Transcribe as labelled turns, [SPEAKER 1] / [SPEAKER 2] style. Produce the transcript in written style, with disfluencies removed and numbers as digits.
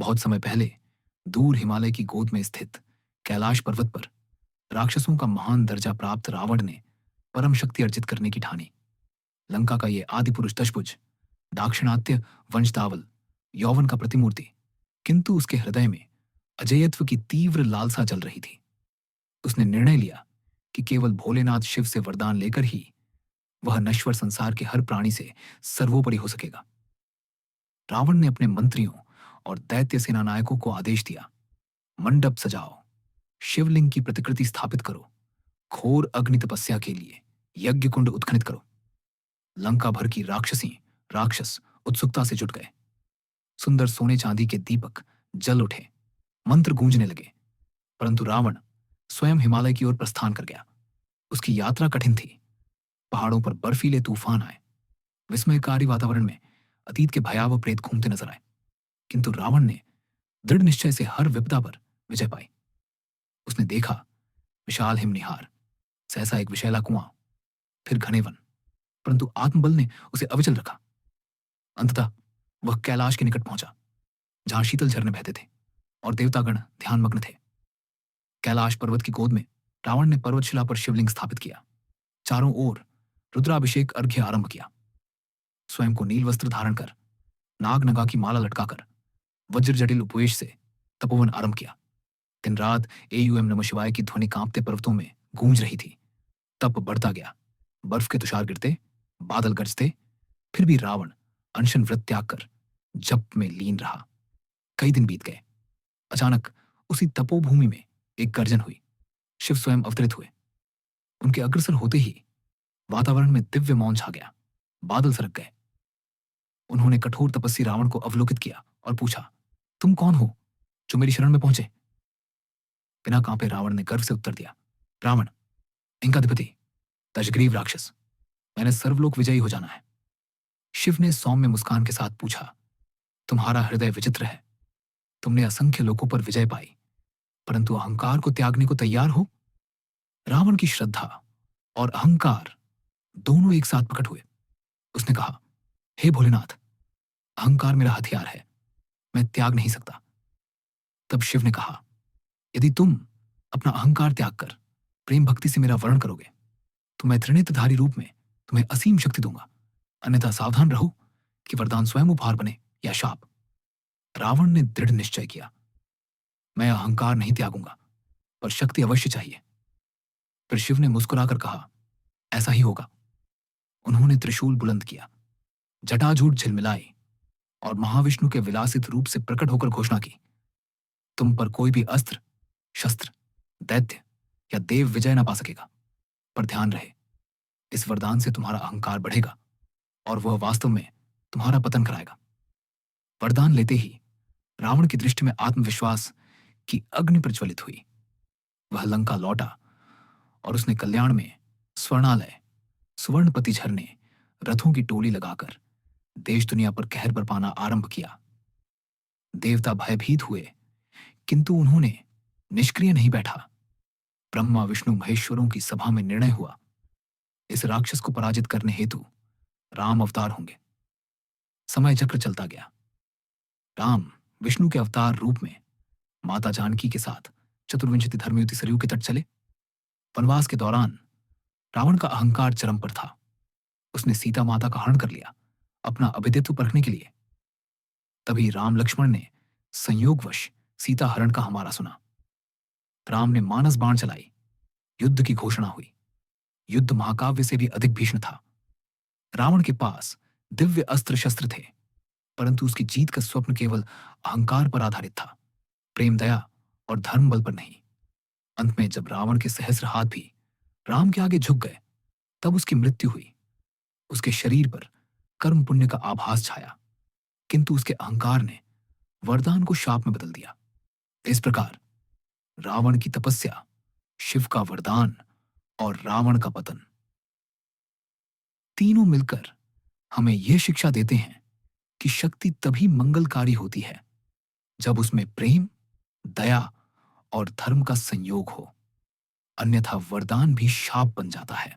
[SPEAKER 1] बहुत समय पहले दूर हिमालय की गोद में स्थित कैलाश पर्वत पर राक्षसों का महान दर्जा प्राप्त रावण ने परम शक्ति अर्जित करने की ठानी। लंका का ये आदि पुरुष दशभुज दाक्षिणात्य वंशदावल यौवन का प्रतिमूर्ति, किंतु उसके हृदय में अजेयत्व की तीव्र लालसा जल रही थी। उसने निर्णय लिया कि केवल भोलेनाथ शिव से वरदान लेकर ही वह नश्वर संसार के हर प्राणी से सर्वोपरि हो सकेगा। रावण ने अपने मंत्रियों और दैत्य सेना नायकों को आदेश दिया, मंडप सजाओ, शिवलिंग की प्रतिकृति स्थापित करो, घोर अग्नि तपस्या के लिए यज्ञ कुंड उत्खनित करो। लंका भर की राक्षस उत्सुकता से जुट गए। सुंदर सोने चांदी के दीपक जल उठे, मंत्र गूंजने लगे। परंतु रावण स्वयं हिमालय की ओर प्रस्थान कर गया। उसकी यात्रा कठिन थी। पहाड़ों पर बर्फीले तूफान आए। विस्मयकारी वातावरण में अतीत के भयावह प्रेत घूमते नजर आए। किंतु रावण ने दृढ़ निश्चय से हर विपदा पर विजय पाई। उसने देखा विशाल हिमनिहार, सहसा एक विशैला कुआं, फिर घने वन, परंतु आत्मबल ने उसे अविचल रखा। अंततः वह कैलाश के निकट पहुंचा, जहां शीतल झरने बहते थे और देवतागण ध्यानमग्न थे। कैलाश पर्वत की गोद में रावण ने पर्वतशिला पर शिवलिंग स्थापित किया। चारों ओर रुद्राभिषेक अर्घ्य आरंभ किया। स्वयं को नील वस्त्र धारण कर, नाग नगा की माला लटकाकर, वज्र जटिल उपवेश से तपोवन आरंभ किया। दिन रात एयूएम नमः शिवाय की ध्वनि कांपते पर्वतों में गूंज रही थी। तप बढ़ता गया। बर्फ के तुषार गिरते, बादल गरजते, फिर भी रावण अनशन व्रत त्याग कर जप में लीन रहा। कई दिन बीत गए। अचानक उसी तपोभूमि में एक गर्जन हुई। शिव स्वयं अवतरित हुए। उनके अग्रसर होते ही वातावरण में दिव्य मौन छा गया। बादल सरक गए। उन्होंने कठोर तपस्वी रावण को अवलोकित किया और पूछा, तुम कौन हो जो मेरी शरण में पहुंचे? बिना कांपे रावण ने गर्व से उत्तर दिया, रावण, इंकाधिपति, दशग्रीव राक्षस, मैंने सर्वलोक विजयी हो जाना है। शिव ने सौम्य मुस्कान के साथ पूछा, तुम्हारा हृदय विचित्र है। तुमने असंख्य लोगों पर विजय पाई, परंतु अहंकार को त्यागने को तैयार हो? रावण की श्रद्धा और अहंकार दोनों एक साथ प्रकट हुए। उसने कहा, हे भोलेनाथ, अहंकार मेरा हथियार है, मैं त्याग नहीं सकता। तब शिव ने कहा, यदि तुम अपना अहंकार त्याग कर प्रेम भक्ति से मेरा वर्ण करोगे तो मैं त्रिनेत्रधारी रूप में तुम्हें असीम शक्ति दूंगा, अन्यथा सावधान रहो कि वरदान स्वयं उपहार बने या शाप। रावण ने दृढ़ निश्चय किया, मैं अहंकार नहीं त्यागूंगा, पर शक्ति अवश्य चाहिए। फिर शिव ने मुस्कुराकर कहा, ऐसा ही होगा। उन्होंने त्रिशूल बुलंद किया, जटाजूट झिलमिलाई और महाविष्णु के विलासित रूप से प्रकट होकर घोषणा की, तुम पर कोई भी अस्त्र, शस्त्र, दैत्य या देव विजय न पा सकेगा। पर ध्यान रहे, इस वरदान से तुम्हारा अहंकार बढ़ेगा और वह वास्तव में तुम्हारा पतन कराएगा। वरदान लेते ही रावण की दृष्टि में आत्मविश्वास की अग्नि प्रज्वलित हुई। वह लंका लौटा और उसने कल्याण में स्वर्णालय, सुवर्णपति झरने, रथों की टोली लगाकर देश दुनिया पर कहर बरपाना आरंभ किया। देवता भयभीत हुए, किंतु उन्होंने निष्क्रिय नहीं बैठा। ब्रह्मा विष्णु महेश्वरों की सभा में निर्णय हुआ, इस राक्षस को पराजित करने हेतु राम अवतार होंगे। समय चक्र चलता गया। राम विष्णु के अवतार रूप में माता जानकी के साथ चतुर्विंशति धर्मयुति सरयू के तट चले। वनवास के दौरान रावण का अहंकार चरम पर था। उसने सीता माता का हरण कर लिया, अपना अभिदैत्व परखने के लिए। तभी राम लक्ष्मण ने संयोगवश सीता हरण का हमारा सुना। राम ने मानस बाण चलाई। युद्ध की घोषणा हुई। युद्ध महाकाव्य से भी अधिक भीषण था। रावण के पास दिव्य अस्त्र शस्त्र थे, परंतु उसकी जीत का स्वप्न केवल अहंकार पर आधारित था, प्रेम, दया और धर्म बल पर नहीं। अंत में जब रावण के सहस्र हाथ भी राम के आगे झुक गए, तब उसकी मृत्यु हुई। उसके शरीर पर कर्म पुण्य का आभास छाया, किंतु उसके अहंकार ने वरदान को शाप में बदल दिया। इस प्रकार रावण की तपस्या, शिव का वरदान और रावण का पतन, तीनों मिलकर हमें यह शिक्षा देते हैं कि शक्ति तभी मंगलकारी होती है जब उसमें प्रेम, दया और धर्म का संयोग हो, अन्यथा वरदान भी शाप बन जाता है।